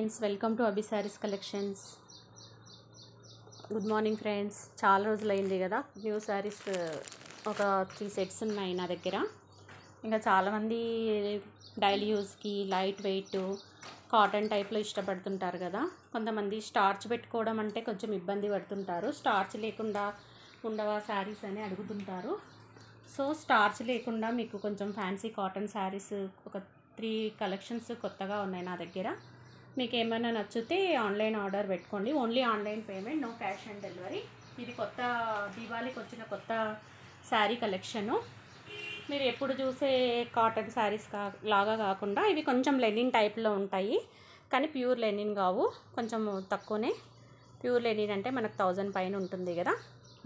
Friends, welcome to Abhi saris collections. Good morning friends. చాలా రోజులైంది కదా, న్యూ సారీస్ ఒక 3 సెట్స్ ఉన్నాయి నా దగ్గర. ఇంకా చాలామంది డైలీ యూస్కి లైట్ వెయిట్ కాటన్ టైప్లో ఇష్టపడుతుంటారు కదా. కొంతమంది స్టార్చ్ పెట్టుకోవడం అంటే కొంచెం ఇబ్బంది పడుతుంటారు. స్టార్చ్ లేకుండా ఉండవా శారీస్ అని అడుగుతుంటారు. సో స్టార్చ్ లేకుండా మీకు కొంచెం ఫ్యాన్సీ కాటన్ శారీస్ ఒక 3 కలెక్షన్స్ కొత్తగా ఉన్నాయి నా దగ్గర. మీకు ఏమైనా నచ్చితే ఆన్లైన్ ఆర్డర్ పెట్టుకోండి. Only online payment, no cash on delivery. ఇది కొత్త దీపావళికి వచ్చిన కొత్త శారీ కలెక్షను. మీరు ఎప్పుడు చూసే కాటన్ శారీస్ లాగా కాకుండా ఇవి కొంచెం లెనిన్ టైప్లో ఉంటాయి, కానీ ప్యూర్ లెనిన్ కావు, కొంచెం తక్కువనే. ప్యూర్ లెనిన్ అంటే మనకు 1000 పైన ఉంటుంది కదా.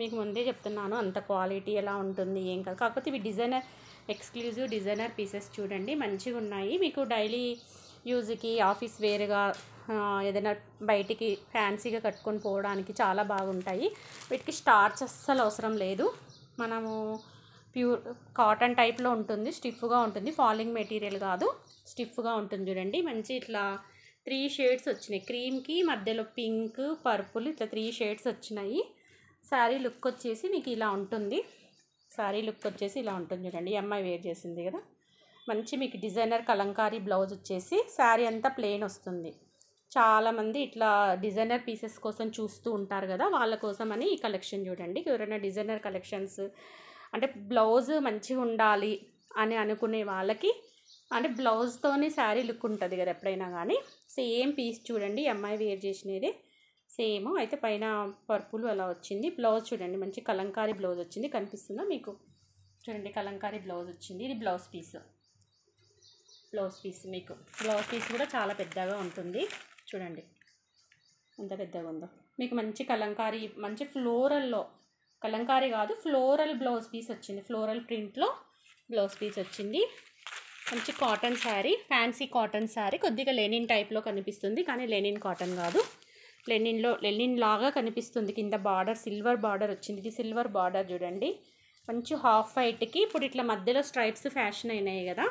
మీకు ముందే చెప్తున్నాను అంత క్వాలిటీ ఎలా ఉంటుంది ఏం కాదు. కాకపోతే ఇవి డిజైనర్ ఎక్స్క్లూజివ్ డిజైనర్ పీసెస్ చూడండి, మంచిగా ఉన్నాయి. మీకు డైలీ యూజ్కి ఆఫీస్ వేర్గా ఏదైనా బయటికి ఫ్యాన్సీగా కట్టుకొని పోవడానికి చాలా బాగుంటాయి. వీటికి స్టార్చ్ అస్సలు అవసరం లేదు. మనము ప్యూర్ కాటన్ టైప్లో ఉంటుంది, స్టిఫ్గా ఉంటుంది. ఫాలింగ్ మెటీరియల్ కాదు, స్టిఫ్గా ఉంటుంది. చూడండి మంచి ఇట్లా 3 షేడ్స్ వచ్చినాయి. క్రీమ్కి మధ్యలో పింక్, పర్పుల్, ఇట్లా 3 షేడ్స్ వచ్చినాయి. శారీ లుక్ వచ్చేసి మీకు ఇలా ఉంటుంది. శారీ లుక్ వచ్చేసి ఇలా ఉంటుంది చూడండి. అమ్మాయి వేర్ చేసింది కదా. మంచి మీకు డిజైనర్ కలంకారీ బ్లౌజ్ వచ్చేసి శారీ అంతా ప్లెయిన్ వస్తుంది. చాలామంది ఇట్లా డిజైనర్ పీసెస్ కోసం చూస్తూ ఉంటారు కదా, వాళ్ళ కోసం అని ఈ కలెక్షన్ చూడండి. ఎవరైనా డిజైనర్ కలెక్షన్స్ అంటే బ్లౌజ్ మంచిగా ఉండాలి అని అనుకునే వాళ్ళకి, అంటే బ్లౌజ్తోనే శారీ లుక్ ఉంటుంది కదా ఎప్పుడైనా కానీ. సేమ్ పీస్ చూడండి, అమ్మాయి వేర్ చేసినది సేమ్. అయితే పైన పర్పుల్ అలా వచ్చింది. బ్లౌజ్ చూడండి, మంచి కలంకారీ బ్లౌజ్ వచ్చింది. కనిపిస్తుందా మీకు? చూడండి కలంకారీ బ్లౌజ్ వచ్చింది. ఇది బ్లౌజ్ పీస్. మీకు బ్లౌజ్ పీస్ కూడా చాలా పెద్దగా ఉంటుంది. చూడండి ఎంత పెద్దగా ఉందో. మీకు మంచి కలంకారీ, మంచి ఫ్లోరల్లో, కలంకారీ కాదు ఫ్లోరల్ బ్లౌజ్ పీస్ వచ్చింది. ఫ్లోరల్ ప్రింట్లో బ్లౌజ్ పీస్ వచ్చింది. మంచి cotton sari, fancy cotton sari. కొద్దిగా లెనిన్ టైప్లో కనిపిస్తుంది, కానీ లెనిన్ కాటన్ కాదు. లెనిన్ లాగా కనిపిస్తుంది. కింద బార్డర్ సిల్వర్ బార్డర్ వచ్చింది. ఇది సిల్వర్ బార్డర్ చూడండి. మంచి హాఫ్ వైట్కి ఇప్పుడు ఇట్లా మధ్యలో స్ట్రైప్స్ ఫ్యాషన్ అయినాయి కదా.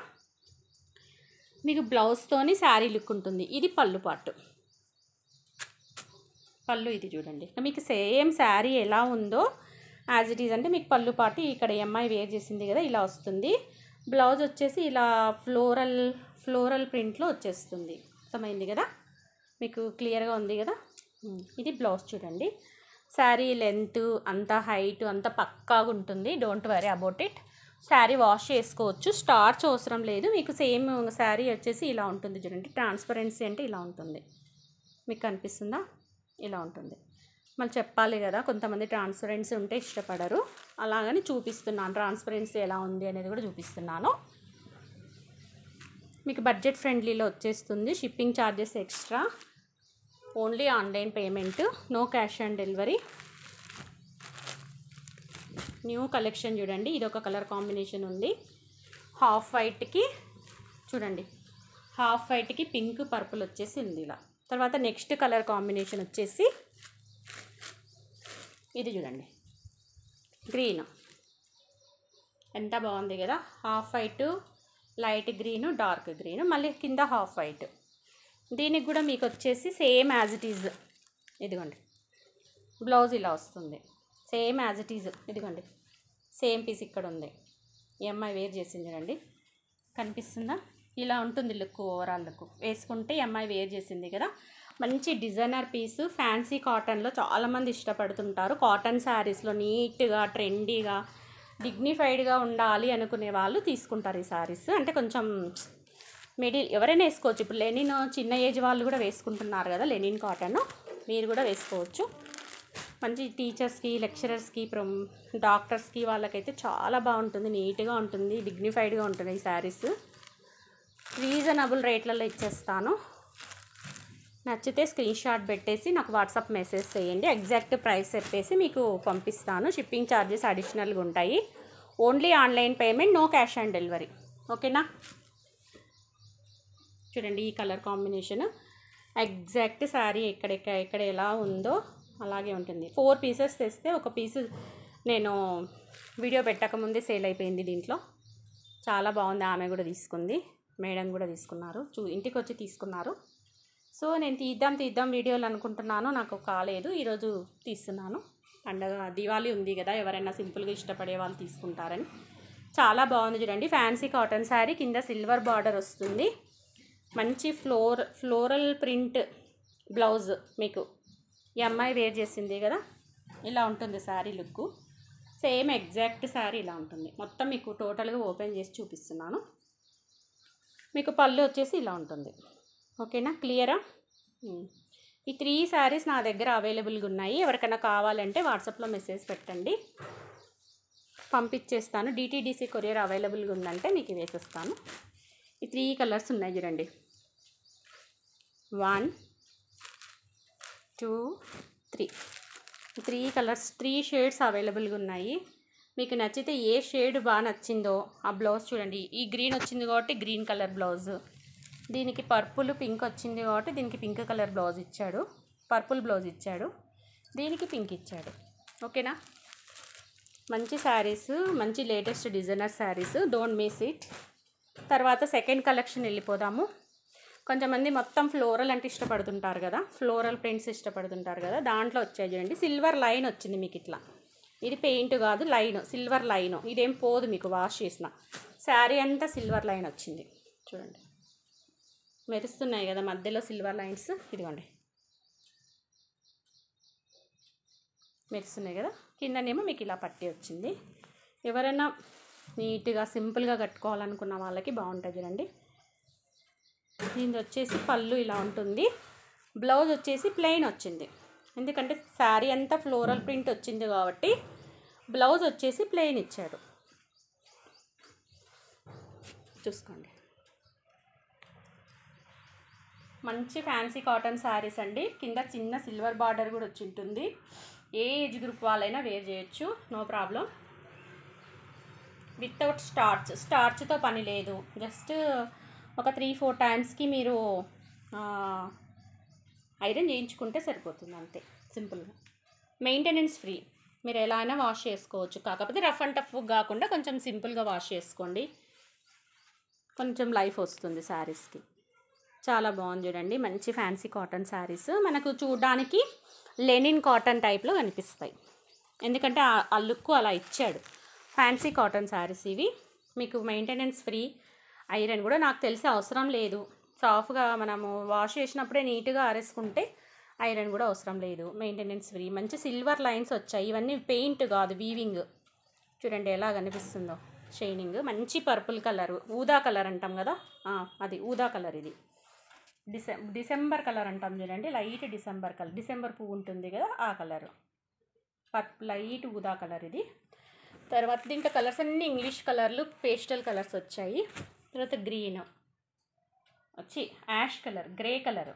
మీకు బ్లౌజ్తోని శారీ లుక్ ఉంటుంది. ఇది పళ్ళు పార్ట్. పళ్ళు ఇది చూడండి. మీకు సేమ్ శారీ ఎలా ఉందో యాజ్ ఇట్ ఈజ్, అంటే మీకు పళ్ళు పార్ట్ ఇక్కడ అమ్మాయి వేర్ చేసింది కదా ఇలా వస్తుంది. బ్లౌజ్ వచ్చేసి ఇలా ఫ్లోరల్ ప్రింట్లో వచ్చేస్తుంది. అర్థమైంది కదా, మీకు క్లియర్గా ఉంది కదా. ఇది బ్లౌజ్ చూడండి. శారీ లెంత్ అంత హైట్ అంత పక్కాగా ఉంటుంది. Don't worry about it. Sari wash చేసుకోవచ్చు, స్టార్చ్ అవసరం లేదు. మీకు సేమ్ శారీ వచ్చేసి ఇలా ఉంటుంది చూడండి. ట్రాన్స్పరెన్సీ అంటే ఇలా ఉంటుంది. మీకు కనిపిస్తుందా? ఇలా ఉంటుంది. మళ్ళీ చెప్పాలి కదా, కొంతమంది ట్రాన్స్పరెన్సీ ఉంటే ఇష్టపడరు. అలాగని చూపిస్తున్నాను ట్రాన్స్పరెన్సీ ఎలా ఉంది అనేది కూడా చూపిస్తున్నాను. మీకు బడ్జెట్ ఫ్రెండ్లీలో వచ్చేస్తుంది. Shipping charges extra. Only online payment, no cash on delivery. New collection చూడండి. ఇది ఒక కలర్ కాంబినేషన్ ఉంది. హాఫ్ వైట్కి చూడండి, హాఫ్ వైట్కి పింక్ పర్పుల్ వచ్చేసి ఉంది ఇలా. తర్వాత నెక్స్ట్ కలర్ కాంబినేషన్ వచ్చేసి ఇది చూడండి, గ్రీన్. ఎంత బాగుంది కదా. Half white, light green, dark green, మళ్ళీ కింద హాఫ్ వైట్. దీనికి కూడా మీకు వచ్చేసి సేమ్ యాజ్ ఇట్ ఈజ్. ఇదిగోండి బ్లౌజ్ ఇలా వస్తుంది. Same as it is. ఇదిగోండి సేమ్ పీస్ ఇక్కడ ఉంది. ఈ అమ్మాయి వేర్ చేసింది చూడండి. కనిపిస్తుందా? ఇలా ఉంటుంది లుక్, ఓవరాల్ లుక్. వేసుకుంటే ఈ అమ్మాయి వేర్ చేసింది కదా. మంచి డిజైనర్ పీసు, ఫ్యాన్సీ కాటన్లో చాలామంది ఇష్టపడుతుంటారు. కాటన్ శారీస్లో నీట్గా ట్రెండీగా డిగ్నిఫైడ్గా ఉండాలి అనుకునే వాళ్ళు తీసుకుంటారు ఈ శారీస్. అంటే కొంచెం మిడిల్ ఎవరైనా వేసుకోవచ్చు. ఇప్పుడు లెనిన్ చిన్న ఏజ్ వాళ్ళు కూడా వేసుకుంటున్నారు కదా, లెనిన్ కాటన్ మీరు కూడా వేసుకోవచ్చు. మంచి టీచర్స్కి, లెక్చరర్స్కి, డాక్టర్స్కి వాళ్ళకైతే చాలా బాగుంటుంది. నీట్గా ఉంటుంది, డిగ్నిఫైడ్గా ఉంటుంది ఈ శారీస్. రీజనబుల్ రేట్లలో ఇచ్చేస్తాను. నచ్చితే స్క్రీన్ షాట్ పెట్టేసి నాకు వాట్సాప్ మెసేజ్ చేయండి. ఎగ్జాక్ట్ ప్రైస్ చెప్పేసి మీకు పంపిస్తాను. షిప్పింగ్ ఛార్జెస్ అడిషనల్గా ఉంటాయి. Only online payment, no cash on delivery. ఓకేనా? చూడండి ఈ కలర్ కాంబినేషన్ ఎగ్జాక్ట్ శారీ ఎక్కడ ఎలా ఉందో అలాగే ఉంటుంది. 4 పీసెస్ తెస్తే ఒక పీసు నేను వీడియో పెట్టకముందే సేల్ అయిపోయింది. దీంట్లో చాలా బాగుంది. ఆమె కూడా తీసుకుంది, మేడం కూడా తీసుకున్నారు, ఇంటికి వచ్చి తీసుకున్నారు. సో నేను తీద్దాం వీడియోలు అనుకుంటున్నాను, నాకు కాలేదు. ఈరోజు తీస్తున్నాను. పండగ దివాళీ ఉంది కదా, ఎవరైనా సింపుల్గా ఇష్టపడే వాళ్ళు తీసుకుంటారని. చాలా బాగుంది చూడండి. ఫ్యాన్సీ కాటన్ శారీ, కింద సిల్వర్ బార్డర్ వస్తుంది. మంచి ఫ్లోరల్ ప్రింట్ బ్లౌజ్. మీకు ఈ అమ్మాయి వేర్ చేసింది కదా, ఇలా ఉంటుంది sari look. Same exact sari ఇలా ఉంటుంది. మొత్తం మీకు టోటల్గా ఓపెన్ చేసి చూపిస్తున్నాను. మీకు పళ్ళు వచ్చేసి ఇలా ఉంటుంది. ఓకేనా, క్లియరా? ఈ 3 శారీస్ నా దగ్గర అవైలబుల్గా ఉన్నాయి. ఎవరికైనా కావాలంటే వాట్సాప్లో మెసేజ్ పెట్టండి, పంపించేస్తాను. DTDC కొరియర్ అవైలబుల్గా ఉందంటే మీకు వేసేస్తాను. ఈ 3 కలర్స్ ఉన్నాయి చూడండి. 1 2 3 3 కలర్స్, 3 షేడ్స్ అవైలబుల్గా ఉన్నాయి. మీకు నచ్చితే ఏ షేడ్ బాగా నచ్చిందో ఆ బ్లౌజ్ చూడండి. ఈ గ్రీన్ వచ్చింది కాబట్టి గ్రీన్ కలర్ బ్లౌజ్, దీనికి పర్పుల్ పింక్ వచ్చింది కాబట్టి దీనికి పింక్ కలర్ బ్లౌజ్ ఇచ్చాడు, పర్పుల్ బ్లౌజ్ ఇచ్చాడు, దీనికి పింక్ ఇచ్చాడు. ఓకేనా, మంచి శారీస్, మంచి latest designer saris, don't miss it. తర్వాత సెకండ్ కలెక్షన్ వెళ్ళిపోదాము. కొంతమంది మొత్తం ఫ్లోరల్ అంటే ఇష్టపడుతుంటారు కదా, ఫ్లోరల్ ప్రింట్స్ ఇష్టపడుతుంటారు కదా, దాంట్లో వచ్చాయి చూడండి. సిల్వర్ లైన్ వచ్చింది మీకు ఇట్లా. ఇది పెయింట్ కాదు, లైన్, సిల్వర్ లైన్. ఇదేం పోదు మీకు వాష్ చేసిన. శారీ అంతా సిల్వర్ లైన్ వచ్చింది చూడండి. మెరుస్తున్నాయి కదా మధ్యలో సిల్వర్ లైన్స్, ఇదిగోండి మెరుస్తున్నాయి కదా. కిందనేమో మీకు ఇలా పట్టి వచ్చింది. ఎవరైనా నీట్గా సింపుల్గా కట్టుకోవాలనుకున్న వాళ్ళకి బాగుంటుంది చూడండి. దీని వచ్చేసి పళ్ళు ఇలా ఉంటుంది. బ్లౌజ్ వచ్చేసి ప్లెయిన్ వచ్చింది, ఎందుకంటే శారీ అంతా ఫ్లోరల్ ప్రింట్ వచ్చింది కాబట్టి బ్లౌజ్ వచ్చేసి ప్లెయిన్ ఇచ్చాడు. చూసుకోండి, మంచి ఫ్యాన్సీ కాటన్ శారీస్ అండి. కింద చిన్న సిల్వర్ బార్డర్ కూడా వచ్చి ఉంటుంది. ఏ ఏజ్ గ్రూప్ వాళ్ళైనా వేర్ చేయొచ్చు, నో ప్రాబ్లం. వితౌట్ స్టార్చ్తో పని లేదు. జస్ట్ ఒక 3-4 టైమ్స్కి మీరు ఐరన్ చేయించుకుంటే సరిపోతుంది, అంతే సింపుల్గా. మెయింటెనెన్స్ ఫ్రీ, మీరు ఎలా అయినా వాష్ చేసుకోవచ్చు. కాకపోతే రఫ్ అండ్ టఫ్ కాకుండా కొంచెం సింపుల్గా వాష్ చేసుకోండి, కొంచెం లైఫ్ వస్తుంది శారీస్కి. చాలా బాగుంది చూడండి. మంచి ఫ్యాన్సీ కాటన్ శారీస్ మనకు చూడడానికి లెనిన్ కాటన్ టైప్లో కనిపిస్తాయి, ఎందుకంటే ఆ లుక్ అలా ఇచ్చాడు. ఫ్యాన్సీ కాటన్ శారీస్ ఇవి. మీకు మెయింటెనెన్స్ ఫ్రీ, ఐరన్ కూడా నాకు తెలిసి అవసరం లేదు. సాఫ్ట్గా మనము వాష్ చేసినప్పుడే నీట్గా ఆరేసుకుంటే ఐరన్ కూడా అవసరం లేదు. Maintenance free. మంచి సిల్వర్ లైన్స్ వచ్చాయి. ఇవన్నీ పెయింట్ కాదు, వీవింగ్. చూడండి ఎలా కనిపిస్తుందో షైనింగ్. మంచి పర్పుల్ కలర్, ఊదా కలర్ అంటాం కదా, అది ఊదా కలర్. ఇది డిసెంబర్ కలర్ అంటాం చూడండి, లైట్ డిసెంబర్ కలర్. డిసెంబర్ పువ్వు ఉంటుంది కదా, ఆ కలర్, లైట్ ఊదా కలర్ ఇది. తర్వాత దీంట్లో కలర్స్ అన్నీ ఇంగ్లీష్ కలర్లు, పేస్టల్ కలర్స్ వచ్చాయి. తర్వాత గ్రీన్ వచ్చి యాష్ కలర్, గ్రే కలర్.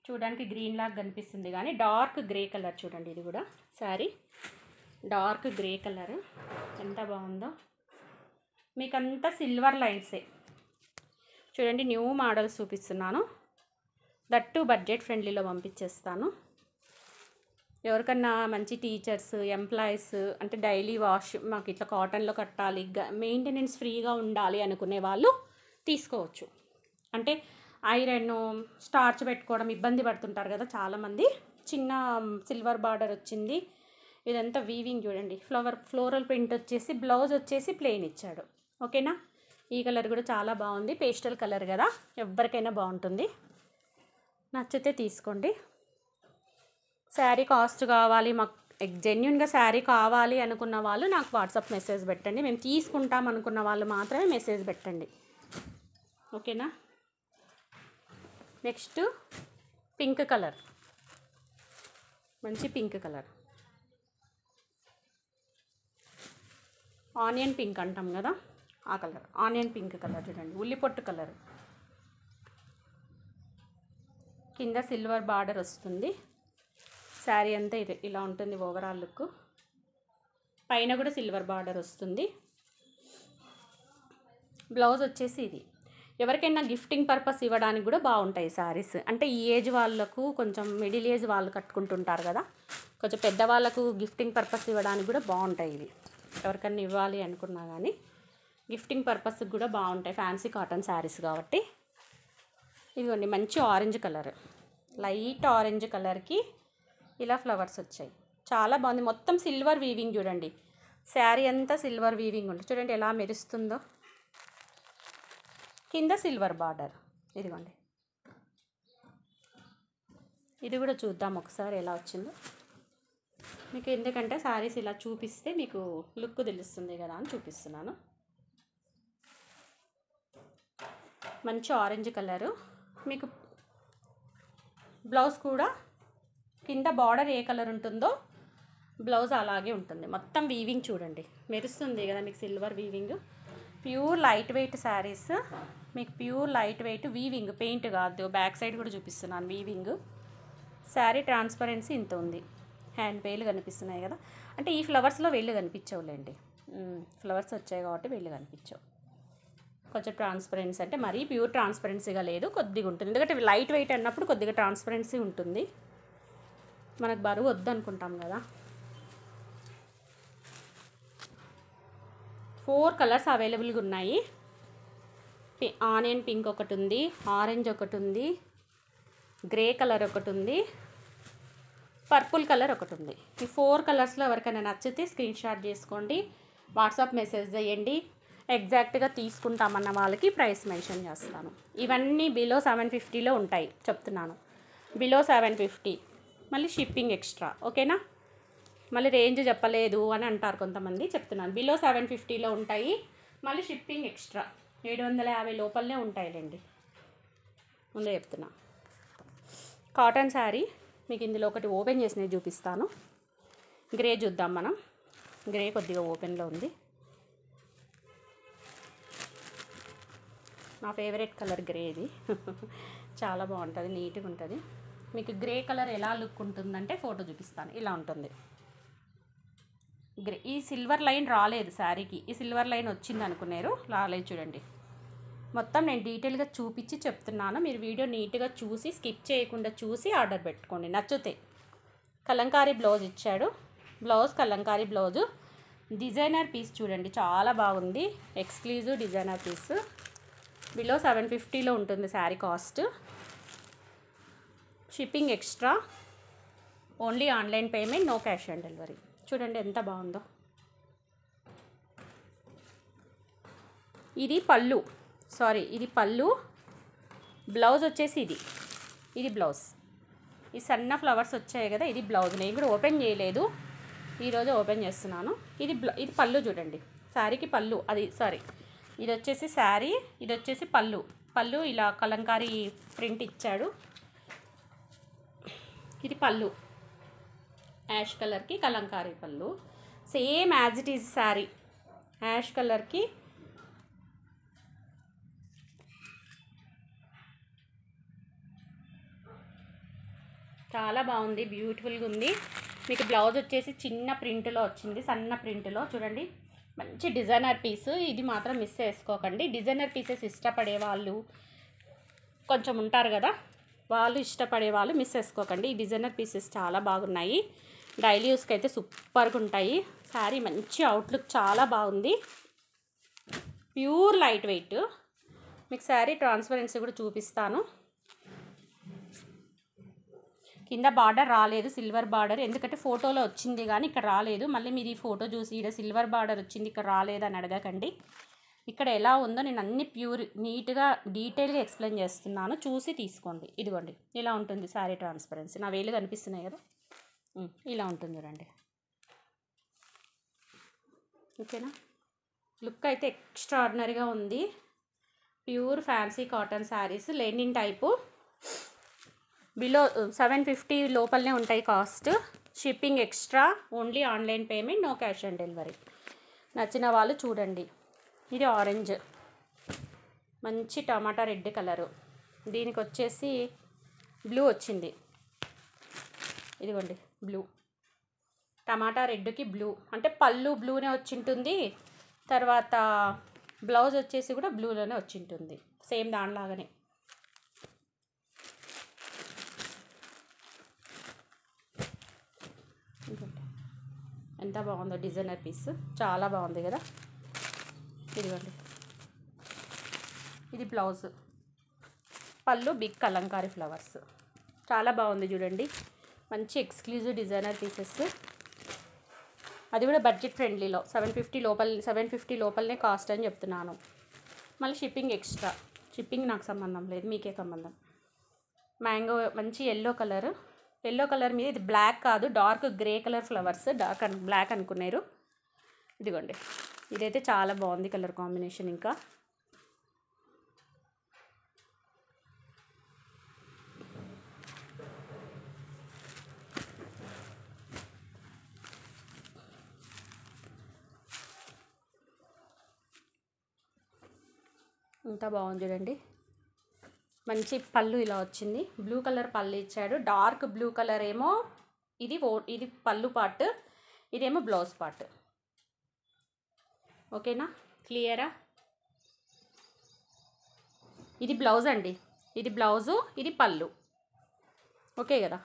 చూడడానికి గ్రీన్ లాగా కనిపిస్తుంది కానీ డార్క్ గ్రే కలర్. చూడండి ఇది కూడా శారీ డార్క్ గ్రే కలర్, ఎంత బాగుందో. మీకంతా సిల్వర్ లైన్సే. చూడండి న్యూ మోడల్స్ చూపిస్తున్నాను, దట్టు బడ్జెట్ ఫ్రెండ్లీలో పంపించేస్తాను. ఎవరికన్నా మంచి టీచర్స్, ఎంప్లాయీస్, అంటే డైలీ వాష్ మాకు ఇట్లా కాటన్లో కట్టాలి, మెయింటెనెన్స్ ఫ్రీగా ఉండాలి అనుకునే వాళ్ళు తీసుకోవచ్చు. అంటే ఐరన్, స్టార్చ్ పెట్టుకోవడం ఇబ్బంది పడుతుంటారు కదా చాలామంది. చిన్న సిల్వర్ బార్డర్ వచ్చింది. ఇదంతా వీవింగ్ చూడండి. ఫ్లోరల్ ప్రింట్ వచ్చేసి బ్లౌజ్ వచ్చేసి ప్లెయిన్ ఇచ్చాడు. ఓకేనా, ఈ కలర్ కూడా చాలా బాగుంది. పేస్టల్ కలర్ కదా, ఎవరికైనా బాగుంటుంది. నచ్చితే తీసుకోండి. శారీ కాస్ట్ కావాలి మాకు, జెన్యున్గా శారీ కావాలి అనుకున్న వాళ్ళు నాకు వాట్సాప్ మెసేజ్ పెట్టండి. మేము తీసుకుంటాం అనుకున్న వాళ్ళు మాత్రమే మెసేజ్ పెట్టండి, ఓకేనా. నెక్స్ట్ పింక్ కలర్, మంచి పింక్ కలర్, ఆనియన్ పింక్ అంటాం కదా ఆ కలర్. ఆనియన్ పింక్ కలర్ చూడండి, ఉల్లిపొట్టు కలర్. కింద సిల్వర్ బార్డర్ వస్తుంది. శారీ అంతా ఇలా ఉంటుంది ఓవరాల్ లుక్. పైన కూడా సిల్వర్ బార్డర్ వస్తుంది. బ్లౌజ్ వచ్చేసి ఇది. ఎవరికైనా గిఫ్టింగ్ పర్పస్ ఇవ్వడానికి కూడా బాగుంటాయి శారీస్. అంటే ఈ ఏజ్ వాళ్ళకు, కొంచెం మిడిల్ ఏజ్ వాళ్ళు కట్టుకుంటుంటారు కదా, కొంచెం పెద్దవాళ్ళకు గిఫ్టింగ్ పర్పస్ ఇవ్వడానికి కూడా బాగుంటాయి ఇవి. ఎవరికైనా ఇవ్వాలి అనుకున్నా కానీ గిఫ్టింగ్ పర్పస్కి కూడా బాగుంటాయి. ఫ్యాన్సీ కాటన్ శారీస్ కాబట్టి ఇదిగోండి మంచి ఆరెంజ్ కలర్, లైట్ ఆరెంజ్ కలర్కి ఇలా ఫ్లవర్స్ వచ్చాయి. చాలా బాగుంది. మొత్తం సిల్వర్ వీవింగ్ చూడండి. శారీ అంతా సిల్వర్ వీవింగ్ ఉంటుంది. చూడండి ఎలా మెరుస్తుందో. కింద సిల్వర్ బార్డర్. ఇదిగోండి. ఇది కూడా చూద్దాం ఒకసారి ఎలా వచ్చిందో. మీకు ఎందుకంటే శారీస్ ఇలా చూపిస్తే మీకు లుక్ తెలుస్తుంది కదా అని చూపిస్తున్నాను. మంచి ఆరెంజ్ కలరు. మీకు బ్లౌజ్ కూడా కింద బార్డర్ ఏ కలర్ ఉంటుందో బ్లౌజ్ అలాగే ఉంటుంది. మొత్తం వీవింగ్ చూడండి మెరుస్తుంది కదా మీకు silver weaving. Pure light weight saris, మీకు pure light weight weaving, paint కాదు. బ్యాక్ సైడ్ కూడా చూపిస్తున్నాను వీవింగ్. శారీ ట్రాన్స్పరెన్సీ ఇంత ఉంది. హ్యాండ్ వేలు కనిపిస్తున్నాయి కదా, అంటే ఈ ఫ్లవర్స్లో వేళ్ళు కనిపించవులేండి. ఫ్లవర్స్ వచ్చాయి కాబట్టి వేళ్ళు కనిపించవు. కొంచెం ట్రాన్స్పరెన్సీ అంటే మరీ ప్యూర్ ట్రాన్స్పరెన్సీగా లేదు, కొద్దిగా ఉంటుంది. ఎందుకంటే లైట్ వెయిట్ అన్నప్పుడు కొద్దిగా ట్రాన్స్పరెన్సీ ఉంటుంది. మనకు బరువు వద్దనుకుంటాం కదా. 4 కలర్స్ అవైలబుల్గా ఉన్నాయి. ఆనియన్ పింక్ ఒకటి ఉంది, ఆరెంజ్ ఒకటి ఉంది, గ్రే కలర్ ఒకటి ఉంది, పర్పుల్ కలర్ ఒకటి ఉంది. ఈ 4 కలర్స్లో ఎవరికైనా నచ్చితే స్క్రీన్ షాట్ చేసుకోండి, వాట్సాప్ మెసేజ్ చేయండి. ఎగ్జాక్ట్గా తీసుకుంటామన్న వాళ్ళకి ప్రైస్ మెన్షన్ చేస్తాను. ఇవన్నీ బిలో 750లో ఉంటాయి చెప్తున్నాను. బిలో 750, మళ్ళీ షిప్పింగ్ ఎక్స్ట్రా. ఓకేనా? మళ్ళీ రేంజ్ చెప్పలేదు అని అంటారు కొంతమంది, చెప్తున్నాను. బిలో 750లో ఉంటాయి, మళ్ళీ షిప్పింగ్ ఎక్స్ట్రా. 750 లోపలనే ఉంటాయిలేండి, ముందే చెప్తున్నా. కాటన్ శారీ మీకు ఇందులో ఒకటి ఓపెన్ చేసినవి చూపిస్తాను. గ్రే చూద్దాం మనం. గ్రే కొద్దిగా ఓపెన్లో ఉంది. నా ఫేవరెట్ కలర్ గ్రే ఇది. చాలా బాగుంటుంది, నీట్గా ఉంటుంది. మీకు గ్రే కలర్ ఎలా లుక్ ఉంటుందంటే ఫోటో చూపిస్తాను. ఇలా ఉంటుంది గ్రే. ఈ సిల్వర్ లైన్ రాలేదు శారీకి, ఈ సిల్వర్ లైన్ వచ్చింది అనుకున్నారు, రాలేదు. చూడండి మొత్తం నేను డీటెయిల్గా చూపించి చెప్తున్నాను. మీరు వీడియో నీట్గా చూసి స్కిప్ చేయకుండా చూసి ఆర్డర్ పెట్టుకోండి, నచ్చితే. కలంకారీ బ్లౌజ్ ఇచ్చాడు. Blouse kalamkari blouse. Designer piece చూడండి చాలా బాగుంది, ఎక్స్క్లూజివ్ డిజైనర్ పీస్. బిలో 750లో ఉంటుంది sari cost. Shipping extra, only online payment, no cash on delivery. చూడండి ఎంత బాగుందో. ఇది పళ్ళు, సారీ ఇది పళ్ళు. బ్లౌజ్ వచ్చేసి ఇది బ్లౌజ్. ఈ సన్న ఫ్లవర్స్ వచ్చాయి కదా, ఇది బ్లౌజ్. నేను కూడా ఓపెన్ చేయలేదు, ఈరోజు ఓపెన్ చేస్తున్నాను. ఇది పళ్ళు చూడండి, శారీకి పళ్ళు. అది సారీ, ఇది వచ్చేసి శారీ, ఇది వచ్చేసి పళ్ళు. పళ్ళు ఇలా కలంకారీ ప్రింట్ ఇచ్చాడు. ఇది పళ్ళు, యాష్ కలర్కి కలంకారీ పళ్ళు. Same as it is sari, ash కలర్కి చాలా బాగుంది, బ్యూటిఫుల్గా ఉంది. మీకు బ్లౌజ్ వచ్చేసి చిన్న ప్రింట్లో వచ్చింది, సన్న ప్రింట్లో. చూడండి మంచి డిజైనర్ పీస్. ఇది మాత్రం మిస్ చేసుకోకండి. డిజైనర్ పీసెస్ ఇష్టపడే వాళ్ళు కొంచెం ఉంటారు కదా, వాళ్ళు ఇష్టపడే వాళ్ళు మిస్ చేసుకోకండి. ఈ డిజైనర్ పీసెస్ చాలా బాగున్నాయి, డైలీ యూస్కి అయితే సూపర్గా ఉంటాయి. శారీ మంచి అవుట్లుక్ చాలా బాగుంది, ప్యూర్ లైట్ వెయిట్. మీకు శారీ ట్రాన్స్పరెన్సీ కూడా చూపిస్తాను. కింద బార్డర్ రాలేదు, సిల్వర్ బార్డర్. ఎందుకంటే ఫోటోలో వచ్చింది కానీ ఇక్కడ రాలేదు. మళ్ళీ మీరు ఈ ఫోటో చూసి ఇక్కడ సిల్వర్ బార్డర్ వచ్చింది ఇక్కడ రాలేదని అడగకండి. ఇక్కడ ఎలా ఉందో నేను అన్ని ప్యూర్ నీట్గా డీటెయిల్గా ఎక్స్ప్లెయిన్ చేస్తున్నాను, చూసి తీసుకోండి. ఇదిగోండి ఇలా ఉంటుంది శారీ ట్రాన్స్పరెన్సీ. నా వేలు కనిపిస్తున్నాయి కదా, ఇలా ఉంటుంది చూడండి. ఓకేనా? లుక్ అయితే ఎక్స్ట్రాడినరీగా ఉంది. Pure fancy cotton saris, linen type. Below 750 లోపలనే ఉంటాయి cost. Shipping extra, only online payment, no cash on delivery. నచ్చిన వాళ్ళు చూడండి. ఇది ఆరెంజ్, మంచి టమాటా రెడ్ కలరు. దీనికి వచ్చేసి బ్లూ వచ్చింది. ఇదిగోండి బ్లూ, టమాటా రెడ్కి బ్లూ. అంటే పళ్ళు బ్లూనే వచ్చింటుంది, తర్వాత బ్లౌజ్ వచ్చేసి కూడా బ్లూలోనే వచ్చింటుంది, సేమ్ దానిలాగానే. ఎంత బాగుందో డిజైనర్ పీస్, చాలా బాగుంది కదా. ఇదిగోండి ఇది బ్లౌజ్. పళ్ళు బిగ్ కలంకారీ ఫ్లవర్స్, చాలా బాగుంది చూడండి. మంచి ఎక్స్క్లూజివ్ డిజైనర్ పీసెస్, అది కూడా బడ్జెట్ ఫ్రెండ్లీలో 750 లోపలనే కాస్ట్ అని చెప్తున్నాను. మళ్ళీ షిప్పింగ్ ఎక్స్ట్రా, షిప్పింగ్ నాకు సంబంధం లేదు, మీకే సంబంధం. మ్యాంగో మంచి ఎల్లో కలర్ మీద ఇది బ్లాక్ కాదు, dark grey colour flowers, black అనుకున్నారు. ఇదిగోండి, ఇదైతే చాలా బాగుంది కలర్ కాంబినేషన్. ఇంకా ఇంత బాగుంది చూడండి. మంచి పళ్ళు ఇలా వచ్చింది, బ్లూ కలర్ పళ్ళు ఇచ్చాడు. డార్క్ బ్లూ కలర్ ఏమో ఇది పళ్ళు పార్ట్, ఇదేమో బ్లౌజ్ పార్ట్. ఓకేనా, క్లియరా? ఇది బ్లౌజ్ అండి, ఇది బ్లౌజు, ఇది పళ్ళు. ఓకే కదా.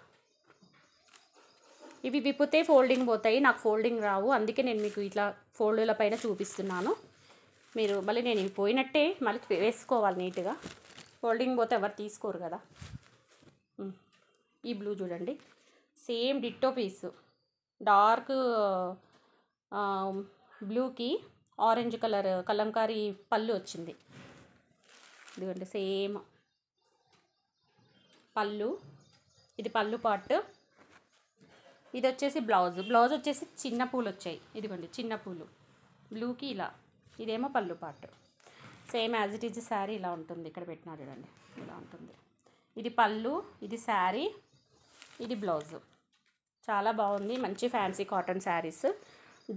ఇవి విప్పితే ఫోల్డింగ్ పోతాయి, నాకు ఫోల్డింగ్ రావు, అందుకే నేను మీకు ఇట్లా ఫోల్డుల పైన చూపిస్తున్నాను. మీరు మళ్ళీ నేను ఇవి పోయినట్టే మళ్ళీ వేసుకోవాలి నీట్గా, ఫోల్డింగ్ పోతే ఎవరు తీసుకోరు కదా. ఈ బ్లూ చూడండి, సేమ్ డిట్టో పీసు, డార్క్ బ్లూకి ఆరెంజ్ కలర్ కలంకారీ పళ్ళు వచ్చింది. ఇదిగోండి సేమ్ పళ్ళు, ఇది పళ్ళు పార్ట్, ఇది వచ్చేసి బ్లౌజ్ వచ్చేసి చిన్న పూలు వచ్చాయి. ఇదిగోండి చిన్న పూలు బ్లూకి ఇలా, ఇదేమో పళ్ళు part. Same as it is sari ఇలా ఉంటుంది, ఇక్కడ పెట్టినా చూడండి ఇలా ఉంటుంది. ఇది పళ్ళు, ఇది శారీ, ఇది బ్లౌజు. చాలా బాగుంది, మంచి fancy cotton saris.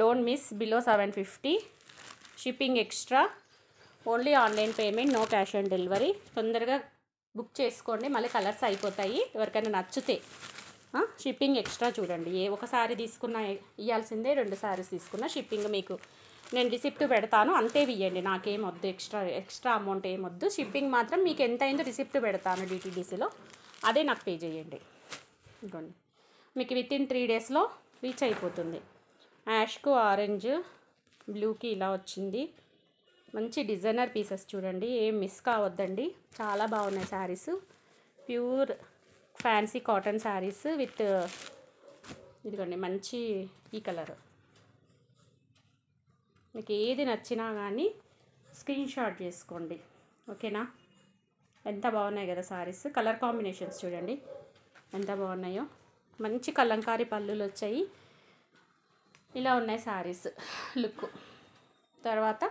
Don't miss, below 750, shipping extra, only online payment, no cash on delivery. తొందరగా బుక్ చేసుకోండి, మళ్ళీ కలర్స్ అయిపోతాయి. ఎవరికైనా నచ్చితే షిప్పింగ్ ఎక్స్ట్రా చూడండి. ఒక శారీ తీసుకున్నా ఇవ్వాల్సిందే, 2 శారీస్ తీసుకున్నా షిప్పింగ్ మీకు నేను రిసిప్ట్ పెడతాను, అంతే ఇవ్వండి, నాకేం వద్దు, ఎక్స్ట్రా అమౌంట్ ఏం వద్దు. షిప్పింగ్ మాత్రం మీకు ఎంత అయిందో రిసిప్ట్ పెడతాను DTDCలో, అదే నాకు పే చేయండి. ఇదిగోండి, మీకు వితిన్ 3 డేస్లో రీచ్ అయిపోతుంది. యాష్కు ఆరెంజ్ బ్లూకి ఇలా వచ్చింది. మంచి డిజైనర్ పీసెస్ చూడండి, ఏం మిస్ కావద్దండి, చాలా బాగున్నాయి saris. Pure fancy cotton saris with ఇదిగోండి మంచి ఈ కలర్. మీకు ఏది నచ్చినా కానీ స్క్రీన్ షాట్ చేసుకోండి, ఓకేనా. ఎంత బాగున్నాయి కదా శారీస్, కలర్ కాంబినేషన్స్ చూడండి ఎంత బాగున్నాయో. మంచి కలంకారీ పళ్ళులు వచ్చాయి, ఇలా ఉన్నాయి శారీస్ లుక్. తర్వాత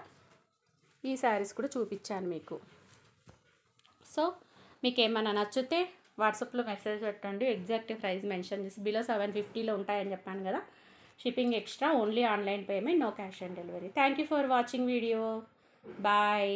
ఈ శారీస్ కూడా చూపించాను మీకు. సో మీకు ఏమైనా నచ్చితే వాట్సాప్లో మెసేజ్ పెట్టండి, ఎగ్జాక్ట్ ప్రైస్ మెన్షన్ చేసి. బిలో 750లో ఉంటాయని చెప్పాను కదా. Shipping extra, only online payment, no cash on delivery. Thank you for watching video, bye.